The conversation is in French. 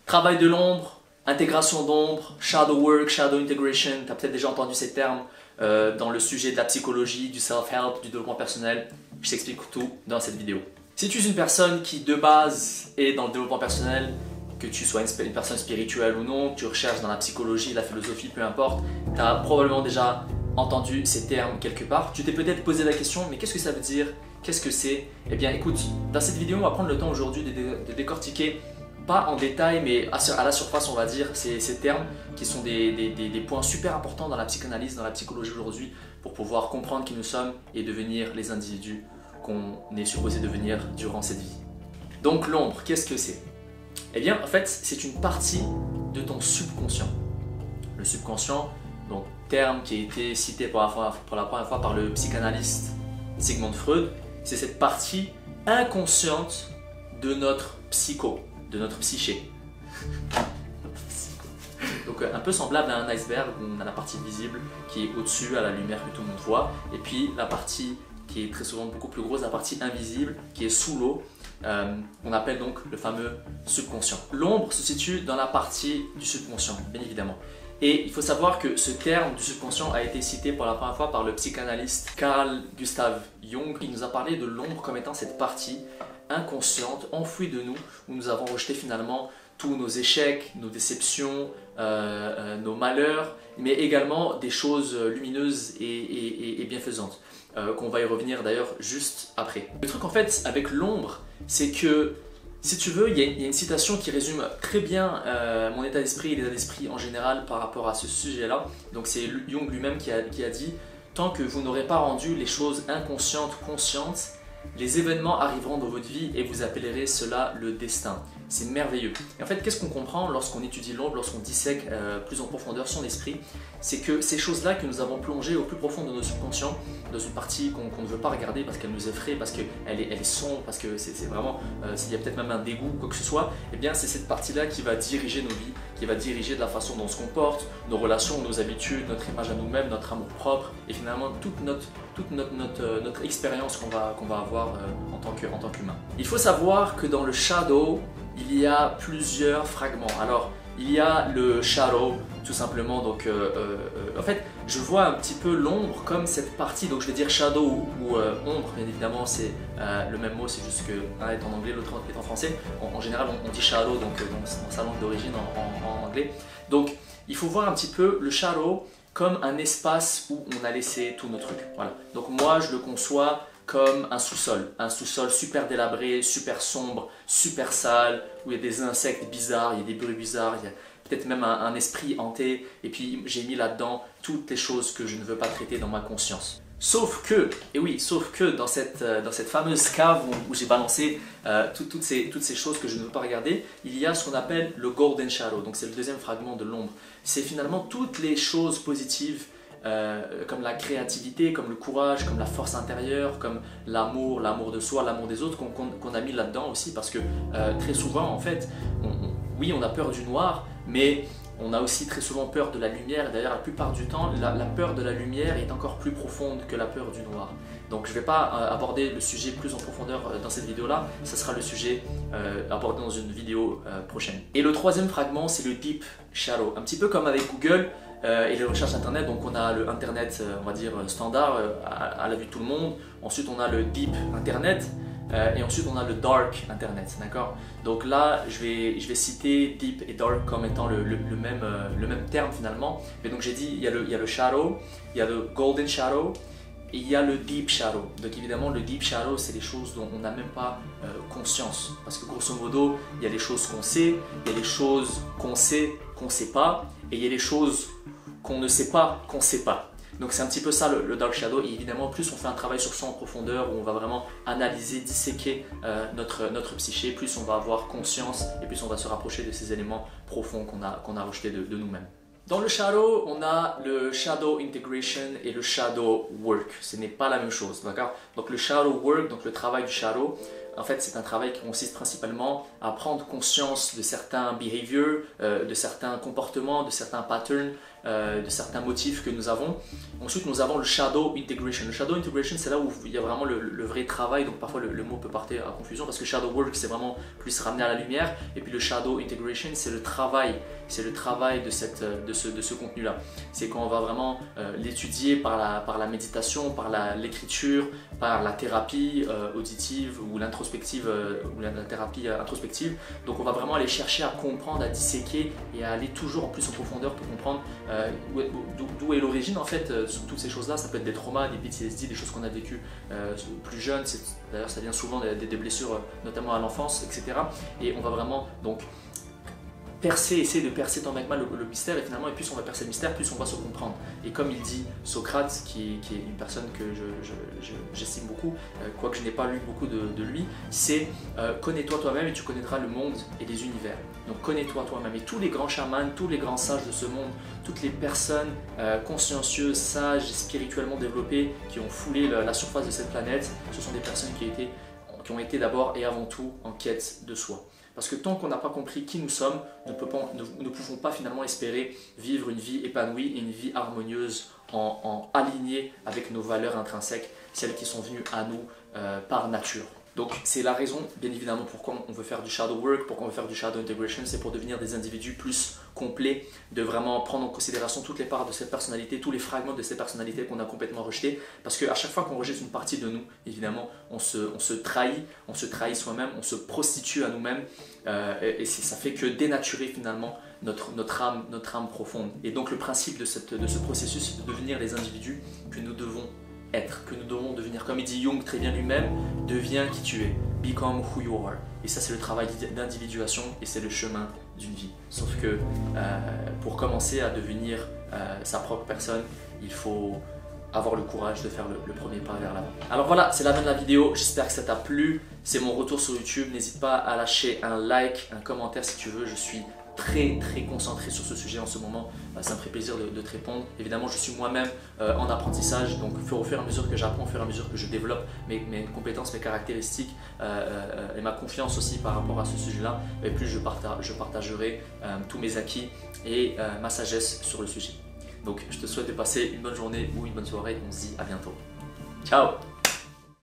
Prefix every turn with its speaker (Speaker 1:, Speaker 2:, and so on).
Speaker 1: Travail de l'ombre, intégration d'ombre, shadow work, shadow integration, tu as peut-être déjà entendu ces termes dans le sujet de la psychologie, du self-help, du développement personnel. Je t'explique tout dans cette vidéo. Si tu es une personne qui de base est dans le développement personnel, que tu sois une personne spirituelle ou non, que tu recherches dans la psychologie, la philosophie, peu importe, tu as probablement déjà entendu ces termes quelque part. Tu t'es peut-être posé la question, mais qu'est-ce que ça veut dire? Qu'est-ce que c'est? Eh bien écoute, dans cette vidéo, on va prendre le temps aujourd'hui de décortiquer, pas en détail, mais à la surface, on va dire, ces termes qui sont des points super importants dans la psychanalyse, dans la psychologie aujourd'hui, pour pouvoir comprendre qui nous sommes et devenir les individus qu'on est supposé devenir durant cette vie. Donc l'ombre, qu'est-ce que c'est? Eh bien, en fait, c'est une partie de ton subconscient. Le subconscient, donc terme qui a été cité pour la première fois par le psychanalyste Sigmund Freud, c'est cette partie inconsciente de notre psycho, de notre psyché. Donc un peu semblable à un iceberg où on a la partie visible qui est au-dessus à la lumière que tout le monde voit, et puis la partie qui est très souvent beaucoup plus grosse, la partie invisible qui est sous l'eau, on appelle donc le fameux subconscient. L'ombre se situe dans la partie du subconscient, bien évidemment. Et il faut savoir que ce terme du subconscient a été cité pour la première fois par le psychanalyste Carl Gustav Jung. Il nous a parlé de l'ombre comme étant cette partie inconsciente, enfouie de nous, où nous avons rejeté finalement tous nos échecs, nos déceptions, nos malheurs, mais également des choses lumineuses et bienfaisantes, qu'on va y revenir d'ailleurs juste après. Le truc en fait avec l'ombre, c'est que si tu veux, il y a une citation qui résume très bien mon état d'esprit et l'état d'esprit en général par rapport à ce sujet-là. Donc c'est Jung lui-même qui a dit « Tant que vous n'aurez pas rendu les choses inconscientes conscientes, les événements arriveront dans votre vie et vous appellerez cela le destin. » C'est merveilleux. Et en fait, qu'est-ce qu'on comprend lorsqu'on étudie l'ombre, lorsqu'on dissèque plus en profondeur son esprit? C'est que ces choses-là que nous avons plongées au plus profond de nos subconscients, dans une partie qu'on ne veut pas regarder parce qu'elle nous effraie, parce qu'elle est sombre, parce que c'est vraiment, s'il y a peut-être même un dégoût ou quoi que ce soit, eh bien c'est cette partie-là qui va diriger nos vies, qui va diriger de la façon dont on se comporte, nos relations, nos habitudes, notre image à nous-mêmes, notre amour propre, et finalement toute notre expérience qu'on va avoir en tant qu'humain. Il faut savoir que dans le shadow, il y a plusieurs fragments. Alors, il y a le shadow, tout simplement. Donc, en fait, je vois un petit peu l'ombre comme cette partie. Donc, je vais dire shadow ou ombre. Bien évidemment, c'est le même mot. C'est juste que l'un est en anglais, l'autre est en français. En général, on dit shadow donc dans sa langue d'origine en anglais. Donc, il faut voir un petit peu le shadow comme un espace où on a laissé tous nos trucs. Voilà. Donc, moi, je le conçois comme un sous-sol super délabré, super sombre, super sale, où il y a des insectes bizarres, il y a des bruits bizarres, il y a peut-être même un esprit hanté, et puis j'ai mis là-dedans toutes les choses que je ne veux pas traiter dans ma conscience. Sauf que, et oui, sauf que dans cette fameuse cave où j'ai balancé toutes ces choses que je ne veux pas regarder, il y a ce qu'on appelle le golden shadow, donc c'est le deuxième fragment de l'ombre. C'est finalement toutes les choses positives, comme la créativité, comme le courage, comme la force intérieure, comme l'amour de soi, l'amour des autres qu'on a mis là-dedans aussi, parce que très souvent en fait, oui on a peur du noir, mais on a aussi très souvent peur de la lumière, et d'ailleurs la plupart du temps la peur de la lumière est encore plus profonde que la peur du noir. Donc je ne vais pas aborder le sujet plus en profondeur dans cette vidéo là, ça sera le sujet abordé dans une vidéo prochaine. Et le troisième fragment c'est le deep shadow, un petit peu comme avec Google et les recherches internet. Donc on a le internet on va dire standard à la vue de tout le monde, ensuite on a le deep internet et ensuite on a le dark internet, d'accord? Donc là je vais citer deep et dark comme étant le même terme finalement. Mais donc j'ai dit il y a le shadow, il y a le golden shadow et il y a le deep shadow. Donc évidemment le deep shadow c'est les choses dont on n'a même pas conscience, parce que grosso modo il y a les choses qu'on sait, il y a les choses qu'on sait pas, et il y a les choses qu'on ne sait pas qu'on sait pas. Donc c'est un petit peu ça le dark shadow, et évidemment plus on fait un travail sur soi en profondeur, où on va vraiment analyser, disséquer notre psyché, plus on va avoir conscience et plus on va se rapprocher de ces éléments profonds qu'on a rejetés de nous-mêmes. Dans le shadow, on a le shadow integration et le shadow work. Ce n'est pas la même chose, d'accord? Donc le shadow work, donc le travail du shadow, en fait, c'est un travail qui consiste principalement à prendre conscience de certains behaviors, de certains comportements, de certains patterns, de certains motifs que nous avons. Ensuite, nous avons le shadow integration. Le shadow integration, c'est là où il y a vraiment le vrai travail. Donc parfois, le mot peut porter à confusion parce que shadow work, c'est vraiment plus ramener à la lumière. Et puis le shadow integration, c'est le travail. C'est le travail de ce contenu-là. C'est quand on va vraiment l'étudier par la méditation, par l'écriture, par la thérapie auditive ou l'introspective ou la thérapie introspective. Donc on va vraiment aller chercher à comprendre, à disséquer et à aller toujours en plus en profondeur pour comprendre d'où est l'origine en fait sur toutes ces choses-là. Ça peut être des traumas, des PTSD, des choses qu'on a vécues plus jeunes. D'ailleurs ça vient souvent des blessures notamment à l'enfance, etc. Et on va vraiment donc essayer de percer tant bien que mal le mystère, et finalement, et plus on va percer le mystère, plus on va se comprendre. Et comme il dit Socrate, qui est une personne que j'estime beaucoup, quoique je n'ai pas lu beaucoup de lui, c'est connais-toi toi-même et tu connaîtras le monde et les univers. Donc connais-toi toi-même. Et tous les grands chamans, tous les grands sages de ce monde, toutes les personnes consciencieuses, sages, spirituellement développées, qui ont foulé la surface de cette planète, ce sont des personnes qui ont été d'abord et avant tout en quête de soi. Parce que tant qu'on n'a pas compris qui nous sommes, nous ne pouvons pas finalement espérer vivre une vie épanouie et une vie harmonieuse, alignée avec nos valeurs intrinsèques, celles qui sont venues à nous par nature. Donc c'est la raison, bien évidemment, pourquoi on veut faire du shadow work, pourquoi on veut faire du shadow integration, c'est pour devenir des individus plus complets, de vraiment prendre en considération toutes les parts de cette personnalité, tous les fragments de cette personnalité qu'on a complètement rejetés. Parce qu'à chaque fois qu'on rejette une partie de nous, évidemment, on se trahit soi-même, on se prostitue à nous-mêmes, et ça fait que dénaturer finalement notre âme profonde. Et donc le principe de ce processus, c'est de devenir les individus que nous devons être, que nous devons devenir. Comme il dit Jung très bien lui-même, deviens qui tu es, become who you are. Et ça c'est le travail d'individuation et c'est le chemin d'une vie. Sauf que pour commencer à devenir sa propre personne, il faut avoir le courage de faire le premier pas vers l'avant. Alors voilà, c'est la fin de la vidéo, j'espère que ça t'a plu. C'est mon retour sur YouTube, n'hésite pas à lâcher un like, un commentaire si tu veux, je suis très concentré sur ce sujet en ce moment, ça me ferait plaisir de te répondre. Évidemment je suis moi-même en apprentissage, donc au fur et à mesure que j'apprends, au fur et à mesure que je développe mes compétences, mes caractéristiques et ma confiance aussi par rapport à ce sujet-là, et plus je partagerai tous mes acquis et ma sagesse sur le sujet. Donc je te souhaite de passer une bonne journée ou une bonne soirée, on se dit à bientôt. Ciao!